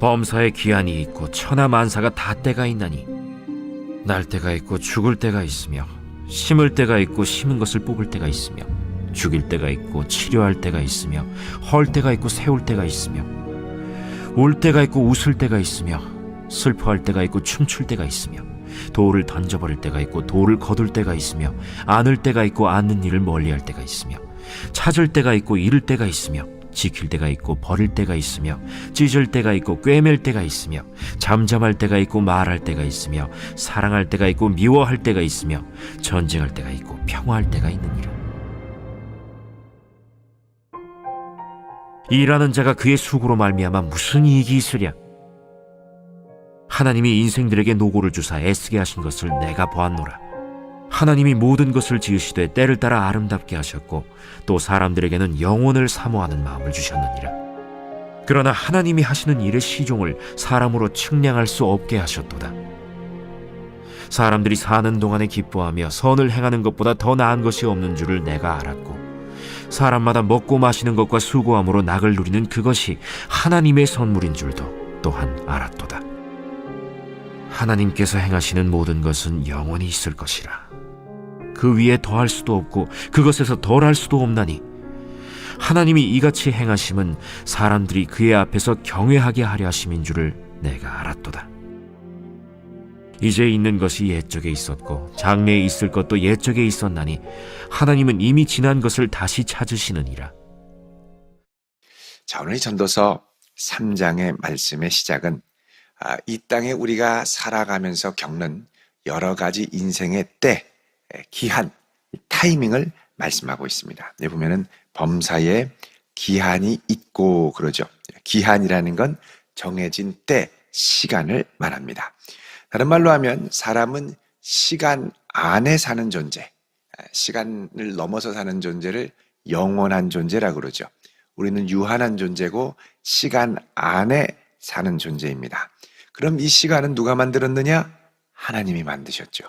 범사에 기한이 있고 천하만사가 다 때가 있나니 날 때가 있고 죽을 때가 있으며 심을 때가 있고 심은 것을 뽑을 때가 있으며 죽일 때가 있고 치료할 때가 있으며 헐 때가 있고 세울 때가 있으며 울 때가 있고 웃을 때가 있으며 슬퍼할 때가 있고 춤출 때가 있으며 돌을 던져버릴 때가 있고 돌을 거둘 때가 있으며 안을 때가 있고 안는 일을 멀리할 때가 있으며 찾을 때가 있고 잃을 때가 있으며 지킬 때가 있고 버릴 때가 있으며 찢을 때가 있고 꿰맬 때가 있으며 잠잠할 때가 있고 말할 때가 있으며 사랑할 때가 있고 미워할 때가 있으며 전쟁할 때가 있고 평화할 때가 있느니라. 일하는 자가 그의 수고로 말미암아 무슨 이익이 있으랴. 하나님이 인생들에게 노고를 주사 애쓰게 하신 것을 내가 보았노라. 하나님이 모든 것을 지으시되 때를 따라 아름답게 하셨고 또 사람들에게는 영혼을 사모하는 마음을 주셨느니라. 그러나 하나님이 하시는 일의 시종을 사람으로 측량할 수 없게 하셨도다. 사람들이 사는 동안에 기뻐하며 선을 행하는 것보다 더 나은 것이 없는 줄을 내가 알았고 사람마다 먹고 마시는 것과 수고함으로 낙을 누리는 그것이 하나님의 선물인 줄도 또한 알았도다. 하나님께서 행하시는 모든 것은 영원히 있을 것이라. 그 위에 더할 수도 없고 그것에서 덜할 수도 없나니 하나님이 이같이 행하심은 사람들이 그의 앞에서 경외하게 하려 하심인 줄을 내가 알았도다. 이제 있는 것이 옛적에 있었고 장래에 있을 것도 옛적에 있었나니 하나님은 이미 지난 것을 다시 찾으시느니라. 자, 오늘 전도서 3장의 말씀의 시작은 이 땅에 우리가 살아가면서 겪는 여러 가지 인생의 때, 기한, 타이밍을 말씀하고 있습니다. 여기 보면은 범사에 기한이 있고 그러죠. 기한이라는 건 정해진 때, 시간을 말합니다. 다른 말로 하면 사람은 시간 안에 사는 존재, 시간을 넘어서 사는 존재를 영원한 존재라고 그러죠. 우리는 유한한 존재고 시간 안에 사는 존재입니다. 그럼 이 시간은 누가 만들었느냐? 하나님이 만드셨죠.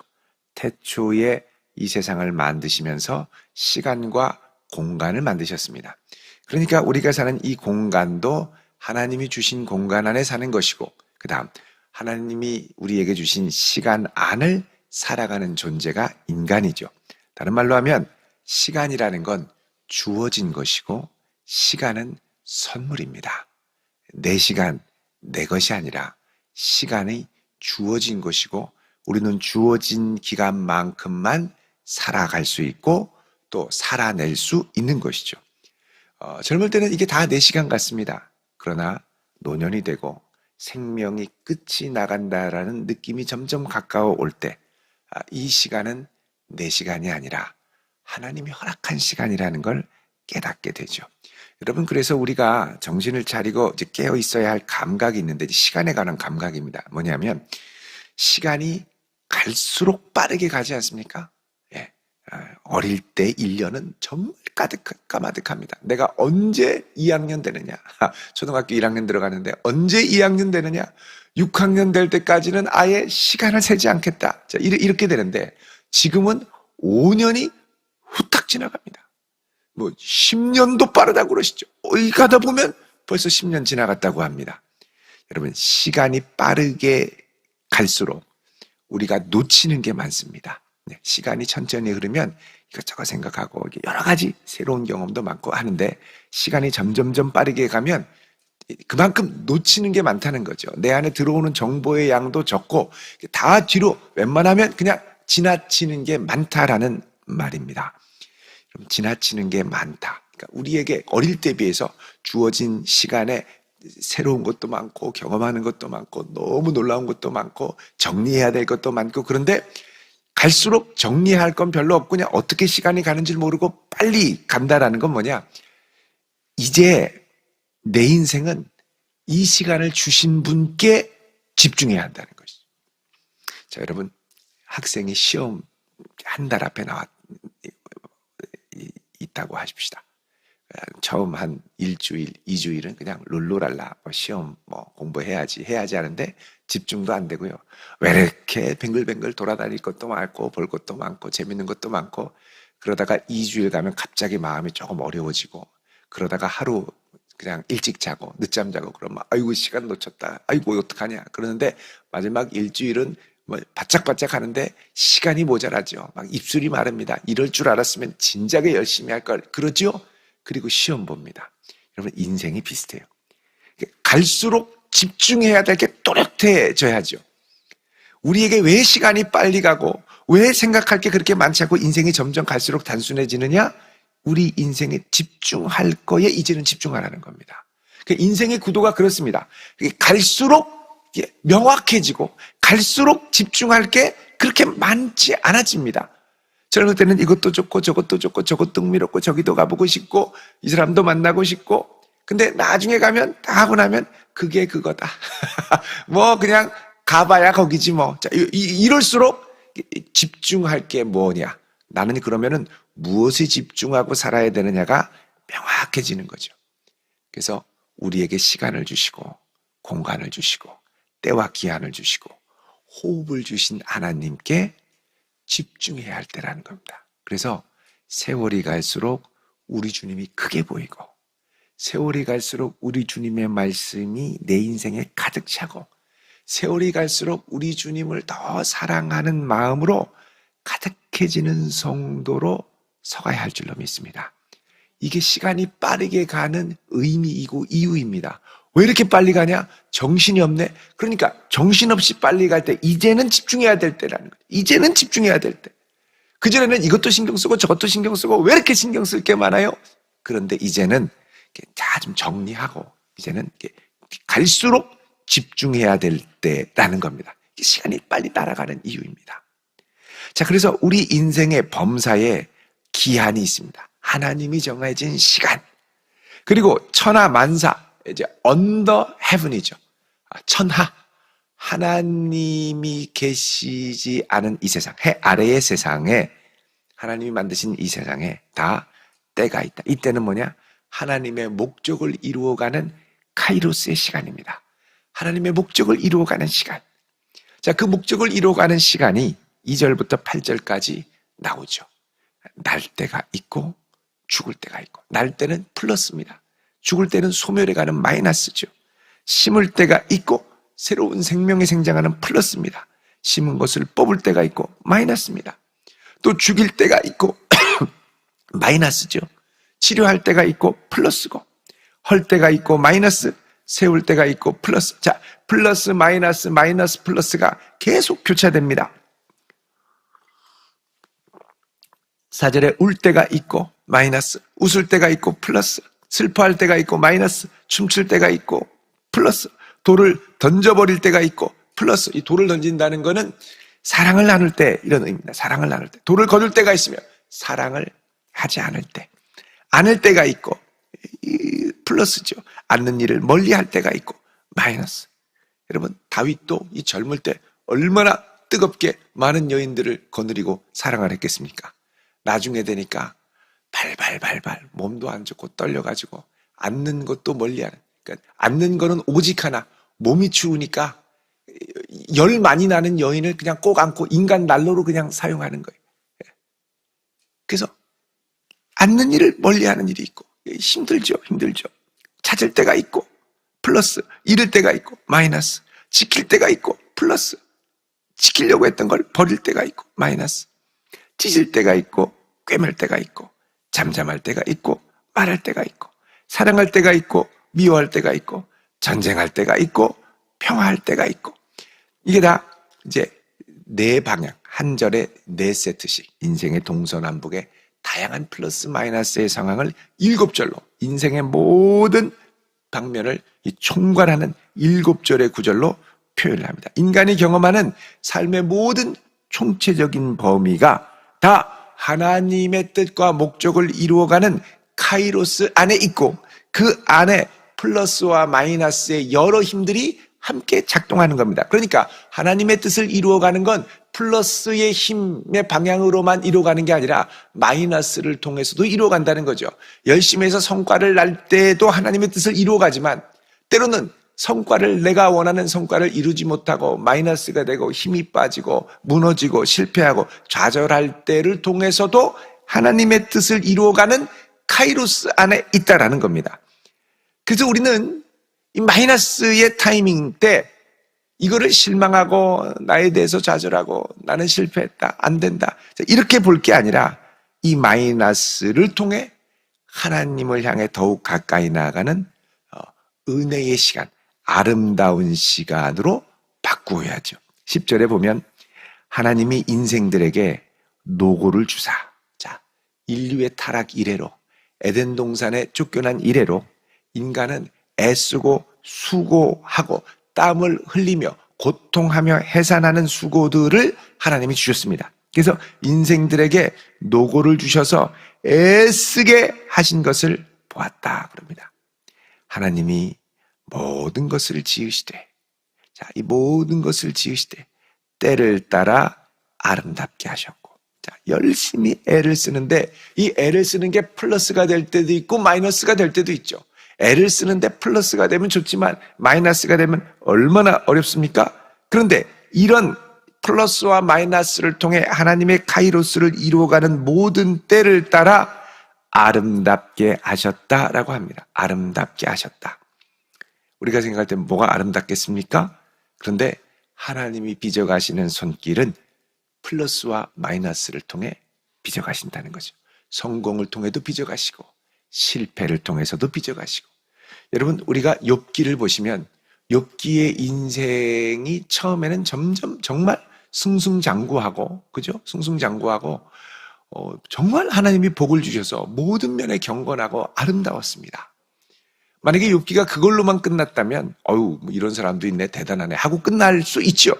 태초에 이 세상을 만드시면서 시간과 공간을 만드셨습니다. 그러니까 우리가 사는 이 공간도 하나님이 주신 공간 안에 사는 것이고 그 다음 하나님이 우리에게 주신 시간 안을 살아가는 존재가 인간이죠. 다른 말로 하면 시간이라는 건 주어진 것이고 시간은 선물입니다. 내 시간, 내 것이 아니라 시간이 주어진 것이고 우리는 주어진 기간만큼만 살아갈 수 있고 또 살아낼 수 있는 것이죠. 젊을 때는 이게 다 내 시간 같습니다. 그러나 노년이 되고 생명이 끝이 나간다라는 느낌이 점점 가까워 올 때 이 시간은 내 시간이 아니라 하나님이 허락한 시간이라는 걸 깨닫게 되죠. 여러분, 그래서 우리가 정신을 차리고 이제 깨어 있어야 할 감각이 있는데 시간에 관한 감각입니다. 뭐냐면 시간이 갈수록 빠르게 가지 않습니까? 예. 어릴 때 1년은 정말 까마득합니다. 내가 언제 2학년 되느냐? 초등학교 1학년 들어가는데 언제 2학년 되느냐? 6학년 될 때까지는 아예 시간을 세지 않겠다. 자, 이렇게 되는데 지금은 5년이 후딱 지나갑니다. 뭐 10년도 빠르다고 그러시죠. 어이 가다 보면 벌써 10년 지나갔다고 합니다. 여러분, 시간이 빠르게 갈수록 우리가 놓치는 게 많습니다. 시간이 천천히 흐르면 이것저것 생각하고 여러 가지 새로운 경험도 많고 하는데 시간이 점점점 빠르게 가면 그만큼 놓치는 게 많다는 거죠. 내 안에 들어오는 정보의 양도 적고 다 뒤로 웬만하면 그냥 지나치는 게 많다라는 말입니다. 그럼 지나치는 게 많다. 그러니까 우리에게 어릴 때 비해서 주어진 시간에 새로운 것도 많고 경험하는 것도 많고 너무 놀라운 것도 많고 정리해야 될 것도 많고 그런데 갈수록 정리할 건 별로 없고 그냥 어떻게 시간이 가는지 모르고 빨리 간다라는 건 뭐냐? 이제 내 인생은 이 시간을 주신 분께 집중해야 한다는 것이죠. 자, 여러분, 학생이 시험 한 달 앞에 있다고 하십시다. 처음 한 일주일, 2주일은 그냥 룰루랄라 시험 공부해야지 하는데 집중도 안 되고요. 왜 이렇게 뱅글뱅글 돌아다닐 것도 많고 볼 것도 많고 재밌는 것도 많고 그러다가 2주일 가면 갑자기 마음이 조금 어려워지고 그러다가 하루 그냥 일찍 자고 늦잠 자고 그러면 아이고 시간 놓쳤다. 아이고 어떡하냐. 그러는데 마지막 일주일은 뭐 바짝바짝 하는데 시간이 모자라죠. 막 입술이 마릅니다. 이럴 줄 알았으면 진작에 열심히 할 걸. 그러죠? 그리고 시험 봅니다. 여러분 인생이 비슷해요. 갈수록 집중해야 될 게 또렷해져야죠. 우리에게 왜 시간이 빨리 가고 왜 생각할 게 그렇게 많지 않고 인생이 점점 갈수록 단순해지느냐? 우리 인생에 집중할 거에 이제는 집중하라는 겁니다. 인생의 구도가 그렇습니다. 갈수록 명확해지고 갈수록 집중할 게 그렇게 많지 않아집니다. 젊을 때는 이것도 좋고 저것도 좋고 저것도 흥미롭고 저기도 가보고 싶고 이 사람도 만나고 싶고 근데 나중에 가면 다 하고 나면 그게 그거다. 뭐 그냥 가봐야 거기지 뭐. 자, 이럴수록 집중할 게 뭐냐. 나는 그러면은 무엇에 집중하고 살아야 되느냐가 명확해지는 거죠. 그래서 우리에게 시간을 주시고 공간을 주시고 때와 기한을 주시고 호흡을 주신 하나님께 집중해야 할 때라는 겁니다. 그래서 세월이 갈수록 우리 주님이 크게 보이고 세월이 갈수록 우리 주님의 말씀이 내 인생에 가득 차고 세월이 갈수록 우리 주님을 더 사랑하는 마음으로 가득해지는 성도로 서가야 할 줄로 믿습니다. 이게 시간이 빠르게 가는 의미이고 이유입니다. 왜 이렇게 빨리 가냐? 정신이 없네. 그러니까 정신없이 빨리 갈 때 이제는 집중해야 될 때라는 거예요. 이제는 집중해야 될 때. 그전에는 이것도 신경 쓰고 저것도 신경 쓰고 왜 이렇게 신경 쓸 게 많아요? 그런데 이제는 다 좀 정리하고 이제는 갈수록 집중해야 될 때라는 겁니다. 시간이 빨리 따라가는 이유입니다. 자, 그래서 우리 인생의 범사에 기한이 있습니다. 하나님이 정해진 시간. 그리고 천하 만사, 이제 under heaven이죠. 천하. 하나님이 계시지 않은 이 세상, 해 아래의 세상에 하나님이 만드신 이 세상에 다 때가 있다. 이때는 뭐냐? 하나님의 목적을 이루어가는 카이로스의 시간입니다. 하나님의 목적을 이루어가는 시간. 자, 그 목적을 이루어가는 시간이 2절부터 8절까지 나오죠. 날 때가 있고 죽을 때가 있고, 날 때는 플러스입니다. 죽을 때는 소멸해 가는 마이너스죠. 심을 때가 있고 새로운 생명이 생장하는 플러스입니다. 심은 것을 뽑을 때가 있고 마이너스입니다. 또 죽일 때가 있고 마이너스죠. 치료할 때가 있고 플러스고, 헐 때가 있고 마이너스, 세울 때가 있고 플러스. 자, 플러스 마이너스 마이너스 플러스가 계속 교차됩니다. 4절에 울 때가 있고 마이너스, 웃을 때가 있고 플러스, 슬퍼할 때가 있고 마이너스, 춤출 때가 있고 플러스, 돌을 던져버릴 때가 있고 플러스. 이 돌을 던진다는 거는 사랑을 나눌 때 이런 의미입니다. 사랑을 나눌 때. 돌을 거둘 때가 있으며 사랑을 하지 않을 때, 안을 때가 있고 플러스죠. 않는 일을 멀리할 때가 있고 마이너스. 여러분, 다윗도 이 젊을 때 얼마나 뜨겁게 많은 여인들을 거느리고 사랑을 했겠습니까? 나중에 되니까 발발발발 몸도 안 좋고 떨려가지고 앉는 것도 멀리하는. 그러니까 앉는 거는 오직 하나, 몸이 추우니까 열 많이 나는 여인을 그냥 꼭 안고 인간 난로로 그냥 사용하는 거예요. 그래서 앉는 일을 멀리하는 일이 있고 힘들죠. 찾을 때가 있고 플러스, 잃을 때가 있고 마이너스, 지킬 때가 있고 플러스, 지키려고 했던 걸 버릴 때가 있고 마이너스, 찢을 때가 있고 꿰맬 때가 있고 잠잠할 때가 있고 말할 때가 있고 사랑할 때가 있고 미워할 때가 있고 전쟁할 때가 있고 평화할 때가 있고. 이게 다 이제 네 방향, 한 절에 네 세트씩 인생의 동서남북의 다양한 플러스 마이너스의 상황을 7절로 인생의 모든 방면을 총괄하는 7절의 구절로 표현을 합니다. 인간이 경험하는 삶의 모든 총체적인 범위가 다 하나님의 뜻과 목적을 이루어가는 카이로스 안에 있고 그 안에 플러스와 마이너스의 여러 힘들이 함께 작동하는 겁니다. 그러니까 하나님의 뜻을 이루어가는 건 플러스의 힘의 방향으로만 이루어가는 게 아니라 마이너스를 통해서도 이루어간다는 거죠. 열심히 해서 성과를 낼 때도 하나님의 뜻을 이루어가지만 때로는 성과를, 내가 원하는 성과를 이루지 못하고 마이너스가 되고 힘이 빠지고 무너지고 실패하고 좌절할 때를 통해서도 하나님의 뜻을 이루어가는 카이로스 안에 있다라는 겁니다. 그래서 우리는 이 마이너스의 타이밍 때 이거를 실망하고 나에 대해서 좌절하고 나는 실패했다, 안 된다, 이렇게 볼 게 아니라 이 마이너스를 통해 하나님을 향해 더욱 가까이 나아가는 은혜의 시간, 아름다운 시간으로 바꾸어야죠. 10절에 보면 하나님이 인생들에게 노고를 주사, 자, 인류의 타락 이래로, 에덴 동산에 쫓겨난 이래로 인간은 애쓰고 수고하고 땀을 흘리며 고통하며 해산하는 수고들을 하나님이 주셨습니다. 그래서 인생들에게 노고를 주셔서 애쓰게 하신 것을 보았다 그럽니다. 하나님이 모든 것을 지으시되, 자, 이 모든 것을 지으시되 때를 따라 아름답게 하셨고, 자, 열심히 애를 쓰는데 이 애를 쓰는 게 플러스가 될 때도 있고 마이너스가 될 때도 있죠. 애를 쓰는데 플러스가 되면 좋지만 마이너스가 되면 얼마나 어렵습니까? 그런데 이런 플러스와 마이너스를 통해 하나님의 카이로스를 이루어가는 모든 때를 따라 아름답게 하셨다라고 합니다. 아름답게 하셨다. 우리가 생각할 때 뭐가 아름답겠습니까? 그런데 하나님이 빚어가시는 손길은 플러스와 마이너스를 통해 빚어가신다는 거죠. 성공을 통해도 빚어가시고 실패를 통해서도 빚어가시고. 여러분, 우리가 욥기를 보시면 욥기의 인생이 처음에는 점점 정말 승승장구하고, 그죠? 승승장구하고 정말 하나님이 복을 주셔서 모든 면에 경건하고 아름다웠습니다. 만약에 욥기가 그걸로만 끝났다면 어유, 뭐 이런 사람도 있네, 대단하네 하고 끝날 수 있죠.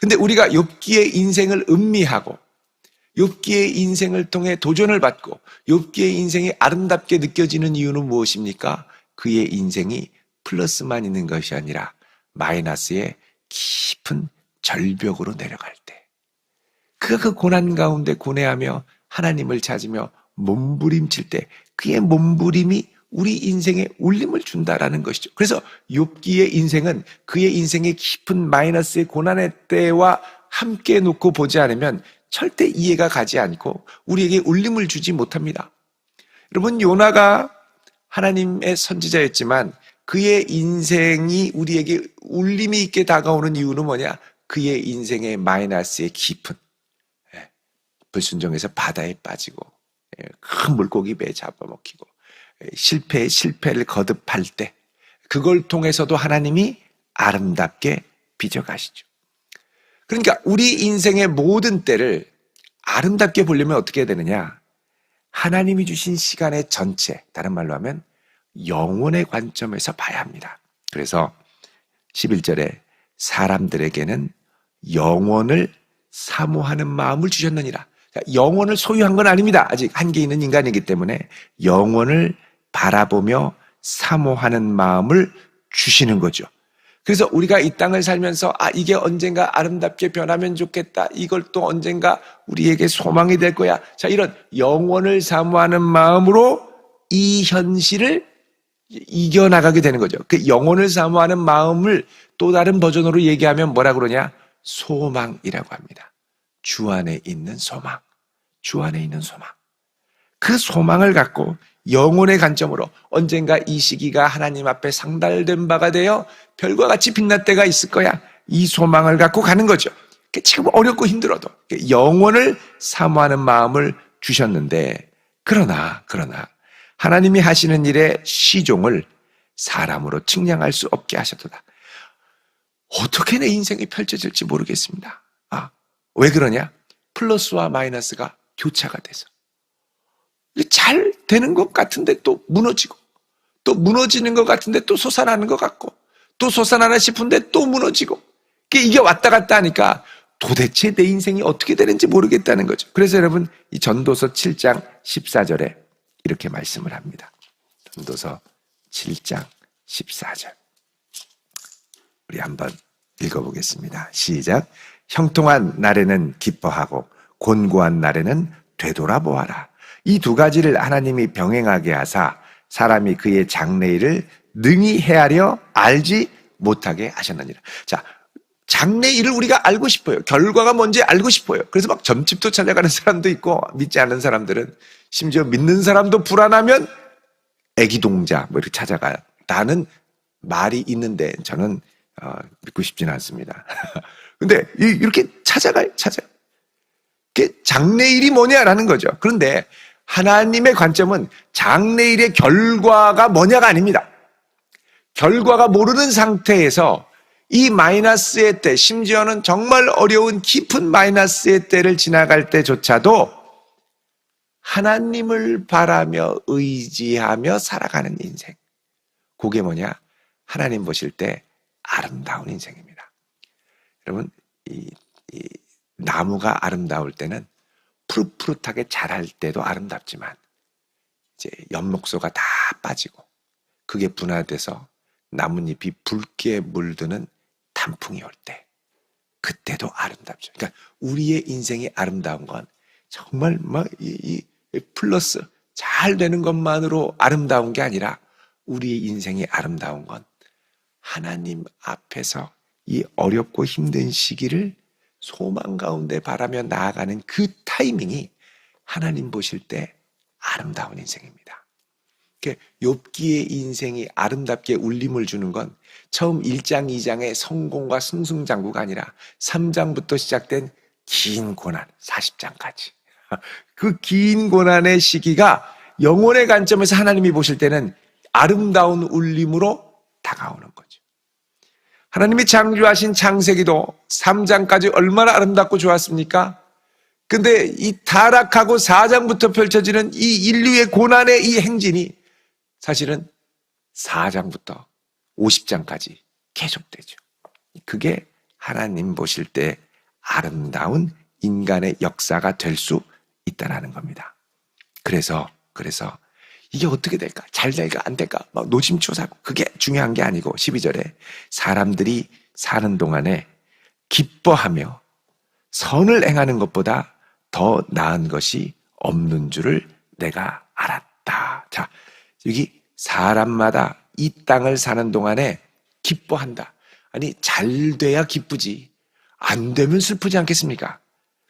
근데 우리가 욥기의 인생을 음미하고 욥기의 인생을 통해 도전을 받고 욥기의 인생이 아름답게 느껴지는 이유는 무엇입니까? 그의 인생이 플러스만 있는 것이 아니라 마이너스의 깊은 절벽으로 내려갈 때, 그가 그 고난 가운데 고뇌하며 하나님을 찾으며 몸부림칠 때 그의 몸부림이 우리 인생에 울림을 준다라는 것이죠. 그래서 욥기의 인생은 그의 인생의 깊은 마이너스의 고난의 때와 함께 놓고 보지 않으면 절대 이해가 가지 않고 우리에게 울림을 주지 못합니다. 여러분, 요나가 하나님의 선지자였지만 그의 인생이 우리에게 울림이 있게 다가오는 이유는 뭐냐? 그의 인생의 마이너스의 깊은, 불순종해서 바다에 빠지고 큰 물고기 배에 잡아먹히고 실패에 실패를 거듭할 때 그걸 통해서도 하나님이 아름답게 빚어가시죠. 그러니까 우리 인생의 모든 때를 아름답게 보려면 어떻게 해야 되느냐? 하나님이 주신 시간의 전체, 다른 말로 하면 영혼의 관점에서 봐야 합니다. 그래서 11절에 사람들에게는 영혼을 사모하는 마음을 주셨느니라. 영혼을 소유한 건 아닙니다. 아직 한계 있는 인간이기 때문에 영혼을 바라보며 사모하는 마음을 주시는 거죠. 그래서 우리가 이 땅을 살면서 이게 언젠가 아름답게 변하면 좋겠다, 이걸 또 언젠가 우리에게 소망이 될 거야, 자, 이런 영혼을 사모하는 마음으로 이 현실을 이겨나가게 되는 거죠. 그 영혼을 사모하는 마음을 또 다른 버전으로 얘기하면 뭐라 그러냐? 소망이라고 합니다. 주 안에 있는 소망, 주 안에 있는 소망. 그 소망을 갖고 영혼의 관점으로 언젠가 이 시기가 하나님 앞에 상달된 바가 되어 별과 같이 빛날 때가 있을 거야, 이 소망을 갖고 가는 거죠. 지금 어렵고 힘들어도 영혼을 사모하는 마음을 주셨는데, 그러나 하나님이 하시는 일의 시종을 사람으로 측량할 수 없게 하셨도다. 어떻게 내 인생이 펼쳐질지 모르겠습니다. 왜 그러냐? 플러스와 마이너스가 교차가 돼서 잘 되는 것 같은데 또 무너지고, 또 무너지는 것 같은데 또 솟아나는 것 같고, 또 솟아나나 싶은데 또 무너지고, 이게 왔다 갔다 하니까 도대체 내 인생이 어떻게 되는지 모르겠다는 거죠. 그래서 여러분, 이 전도서 7장 14절에 이렇게 말씀을 합니다. 전도서 7장 14절. 우리 한번 읽어보겠습니다. 시작. 형통한 날에는 기뻐하고 곤고한 날에는 되돌아보아라. 이 두 가지를 하나님이 병행하게 하사 사람이 그의 장래일을 능히 헤아려 알지 못하게 하셨느니라. 자, 장래일을 우리가 알고 싶어요. 결과가 뭔지 알고 싶어요. 그래서 막 점집도 찾아가는 사람도 있고, 믿지 않는 사람들은, 심지어 믿는 사람도 불안하면 애기동자 뭐 이렇게 찾아가요. 라는 말이 있는데 저는 믿고 싶지는 않습니다. 근데 이렇게 찾아가요. 장래일이 뭐냐라는 거죠. 그런데 하나님의 관점은 장래일의 결과가 뭐냐가 아닙니다. 결과가 모르는 상태에서 이 마이너스의 때, 심지어는 정말 어려운 깊은 마이너스의 때를 지나갈 때조차도 하나님을 바라며 의지하며 살아가는 인생. 그게 뭐냐? 하나님 보실 때 아름다운 인생입니다. 여러분, 이 나무가 아름다울 때는 푸릇푸릇하게 자랄 때도 아름답지만 이제 연목소가 다 빠지고 그게 분화돼서 나뭇잎이 붉게 물드는 단풍이 올 때 그때도 아름답죠. 그러니까 우리의 인생이 아름다운 건 정말 이 플러스 잘 되는 것만으로 아름다운 게 아니라 우리의 인생이 아름다운 건 하나님 앞에서 이 어렵고 힘든 시기를 소망 가운데 바라며 나아가는 그 타이밍이 하나님 보실 때 아름다운 인생입니다. 욥기의 인생이 아름답게 울림을 주는 건 처음 1장, 2장의 성공과 승승장구가 아니라 3장부터 시작된 긴 고난, 40장까지. 그 긴 고난의 시기가 영혼의 관점에서 하나님이 보실 때는 아름다운 울림으로 다가오는 거죠. 하나님이 창조하신 창세기도 3장까지 얼마나 아름답고 좋았습니까? 근데 이 타락하고 4장부터 펼쳐지는 이 인류의 고난의 이 행진이 사실은 4장부터 50장까지 계속되죠. 그게 하나님 보실 때 아름다운 인간의 역사가 될 수 있다는 겁니다. 그래서 이게 어떻게 될까? 잘 될까? 안 될까? 막 노심초사하고 그게 중요한 게 아니고 12절에 사람들이 사는 동안에 기뻐하며 선을 행하는 것보다 더 나은 것이 없는 줄을 내가 알았다. 자, 여기 사람마다 이 땅을 사는 동안에 기뻐한다. 아니, 잘 돼야 기쁘지. 안 되면 슬프지 않겠습니까?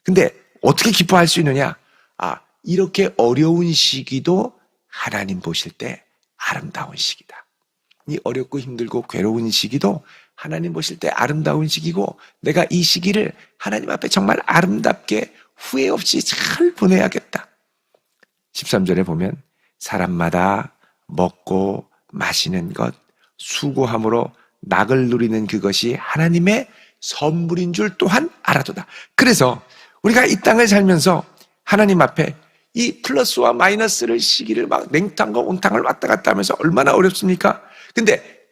근데 어떻게 기뻐할 수 있느냐? 이렇게 어려운 시기도 하나님 보실 때 아름다운 시기다. 이 어렵고 힘들고 괴로운 시기도 하나님 보실 때 아름다운 시기고 내가 이 시기를 하나님 앞에 정말 아름답게 후회 없이 잘 보내야겠다. 13절에 보면 사람마다 먹고 마시는 것, 수고함으로 낙을 누리는 그것이 하나님의 선물인 줄 또한 알아도다. 그래서 우리가 이 땅을 살면서 하나님 앞에 이 플러스와 마이너스를 시기를 막 냉탕과 온탕을 왔다 갔다 하면서 얼마나 어렵습니까? 근데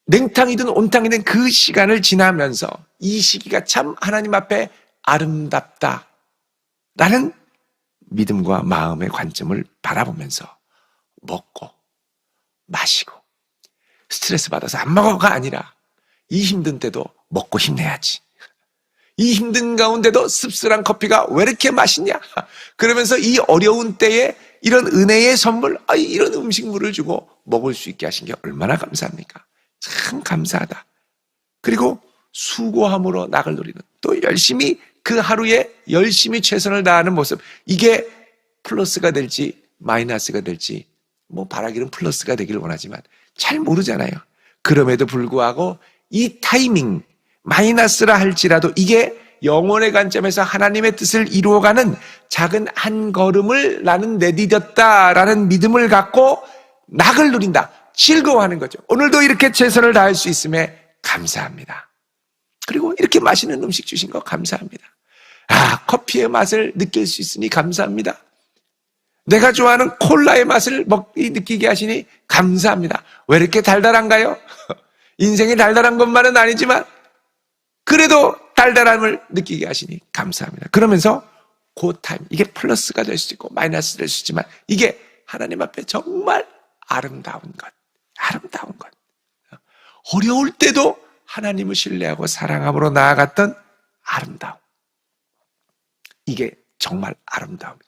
냉탕이든 온탕이든 그 시간을 지나면서 이 시기가 참 하나님 앞에 아름답다 라는 믿음과 마음의 관점을 바라보면서 먹고 마시고 스트레스 받아서 안 먹어가 아니라 이 힘든 때도 먹고 힘내야지. 이 힘든 가운데도 씁쓸한 커피가 왜 이렇게 맛있냐? 그러면서 이 어려운 때에 이런 은혜의 선물, 이런 음식물을 주고 먹을 수 있게 하신 게 얼마나 감사합니까? 참 감사하다. 그리고 수고함으로 낙을 누리는, 또 열심히 그 하루에 열심히 최선을 다하는 모습, 이게 플러스가 될지 마이너스가 될지 바라기는 플러스가 되기를 원하지만 잘 모르잖아요. 그럼에도 불구하고 이 타이밍, 마이너스라 할지라도 이게 영혼의 관점에서 하나님의 뜻을 이루어가는 작은 한 걸음을 나는 내디뎠다라는 믿음을 갖고 낙을 누린다. 즐거워하는 거죠. 오늘도 이렇게 최선을 다할 수 있음에 감사합니다. 그리고 이렇게 맛있는 음식 주신 거 감사합니다. 커피의 맛을 느낄 수 있으니 감사합니다. 내가 좋아하는 콜라의 맛을 느끼게 하시니 감사합니다. 왜 이렇게 달달한가요? 인생이 달달한 것만은 아니지만 그래도 달달함을 느끼게 하시니 감사합니다. 그러면서 그 타임, 이게 플러스가 될 수 있고 마이너스 될 수 있지만 이게 하나님 앞에 정말 아름다운 것. 어려울 때도 하나님을 신뢰하고 사랑함으로 나아갔던 아름다움. 이게 정말 아름다움이에요.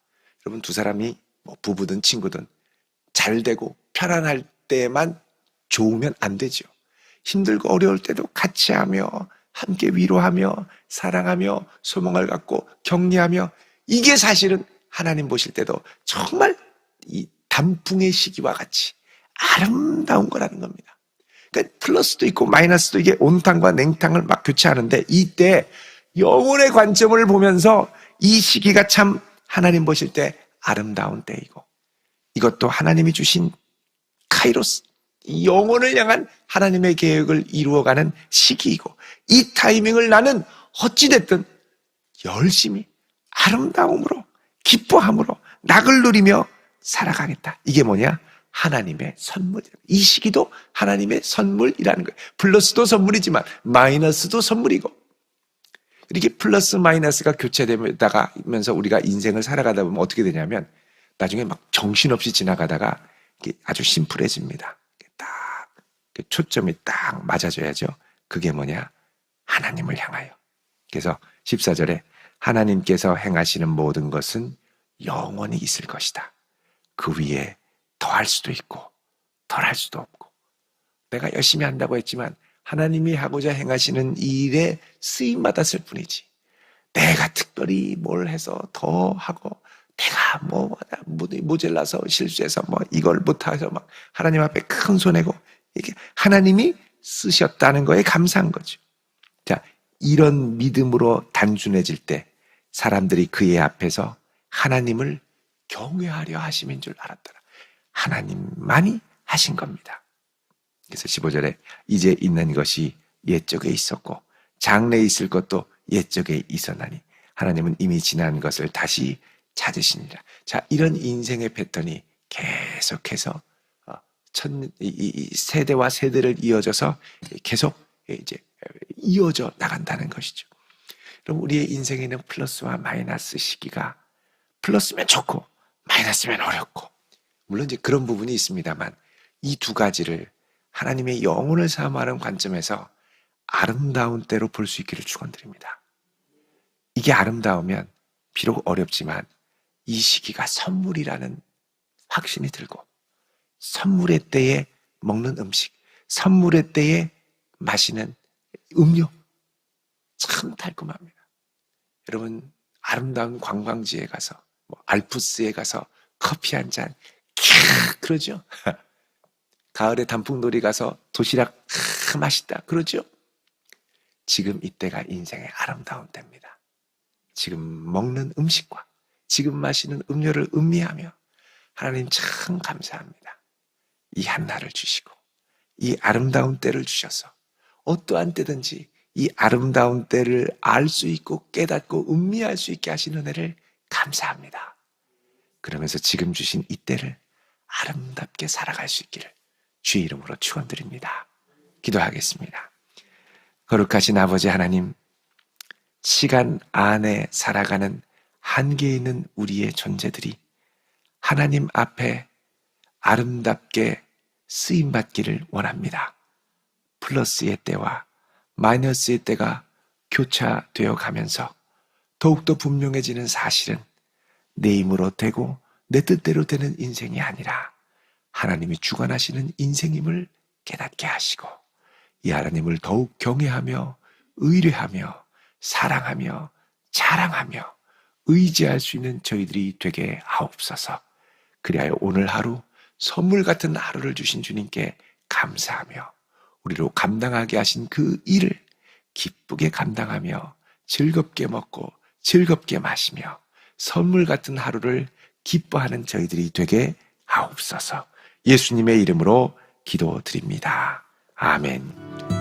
여러분, 두 사람이 부부든 친구든 잘 되고 편안할 때만 좋으면 안 되죠. 힘들고 어려울 때도 같이 하며 함께 위로하며 사랑하며 소망을 갖고 격려하며, 이게 사실은 하나님 보실 때도 정말 이 단풍의 시기와 같이 아름다운 거라는 겁니다. 그러니까 플러스도 있고 마이너스도 이게 온탕과 냉탕을 막 교체하는데 이때 영혼의 관점을 보면서 이 시기가 참 하나님 보실 때 아름다운 때이고 이것도 하나님이 주신 카이로스, 영혼을 향한 하나님의 계획을 이루어가는 시기이고 이 타이밍을 나는 어찌됐든 열심히 아름다움으로 기뻐함으로 낙을 누리며 살아가겠다. 이게 뭐냐? 하나님의 선물. 이 시기도 하나님의 선물이라는 거예요. 플러스도 선물이지만 마이너스도 선물이고 이렇게 플러스 마이너스가 교체되면서 우리가 인생을 살아가다 보면 어떻게 되냐면 나중에 막 정신없이 지나가다가 아주 심플해집니다. 딱 초점이 딱 맞아줘야죠. 그게 뭐냐? 하나님을 향하여. 그래서 14절에 하나님께서 행하시는 모든 것은 영원히 있을 것이다. 그 위에 더할 수도 있고 덜할 수도 없고 내가 열심히 한다고 했지만 하나님이 하고자 행하시는 이 일에 쓰임받았을 뿐이지 내가 특별히 뭘 해서 더 하고 내가 뭐 모질라서 실수해서 뭐 이걸 못해서 막 하나님 앞에 큰 손해고 이게 하나님이 쓰셨다는 거에 감사한 거죠. 자, 이런 믿음으로 단순해질 때 사람들이 그의 앞에서 하나님을 경외하려 하심인 줄 알았더라. 하나님만이 하신 겁니다. 그래서 15절에 이제 있는 것이 옛적에 있었고 장래에 있을 것도 옛적에 있었나니 하나님은 이미 지난 것을 다시 찾으시니라. 자, 이런 인생의 패턴이 계속해서 이 세대와 세대를 이어져서 계속 이제 이어져 나간다는 것이죠. 그럼 우리의 인생에는 플러스와 마이너스 시기가 플러스면 좋고 마이너스면 어렵고 물론 이제 그런 부분이 있습니다만 이 두 가지를 하나님의 영혼을 사모하는 관점에서 아름다운 때로 볼 수 있기를 축원드립니다. 이게 아름다우면 비록 어렵지만 이 시기가 선물이라는 확신이 들고 선물의 때에 먹는 음식, 선물의 때에 마시는 음료 참 달콤합니다. 여러분 아름다운 관광지에 가서 알프스에 가서 커피 한 잔 그러죠. 가을에 단풍놀이 가서 도시락 맛있다 그러죠. 지금 이때가 인생의 아름다운 때입니다. 지금 먹는 음식과 지금 마시는 음료를 음미하며 하나님 참 감사합니다. 이 한날을 주시고 이 아름다운 때를 주셔서 어떠한 때든지 이 아름다운 때를 알 수 있고 깨닫고 음미할 수 있게 하신 은혜를 감사합니다. 그러면서 지금 주신 이 때를 아름답게 살아갈 수 있기를 주의 이름으로 축원드립니다. 기도하겠습니다. 거룩하신 아버지 하나님, 시간 안에 살아가는 한계에 있는 우리의 존재들이 하나님 앞에 아름답게 쓰임받기를 원합니다. 플러스의 때와 마이너스의 때가 교차되어 가면서 더욱더 분명해지는 사실은 내 힘으로 되고 내 뜻대로 되는 인생이 아니라 하나님이 주관하시는 인생임을 깨닫게 하시고 이 하나님을 더욱 경외하며 의뢰하며 사랑하며 자랑하며 의지할 수 있는 저희들이 되게 하옵소서. 그리하여 오늘 하루 선물 같은 하루를 주신 주님께 감사하며 우리로 감당하게 하신 그 일을 기쁘게 감당하며 즐겁게 먹고 즐겁게 마시며 선물 같은 하루를 기뻐하는 저희들이 되게 하옵소서. 예수님의 이름으로 기도드립니다. 아멘.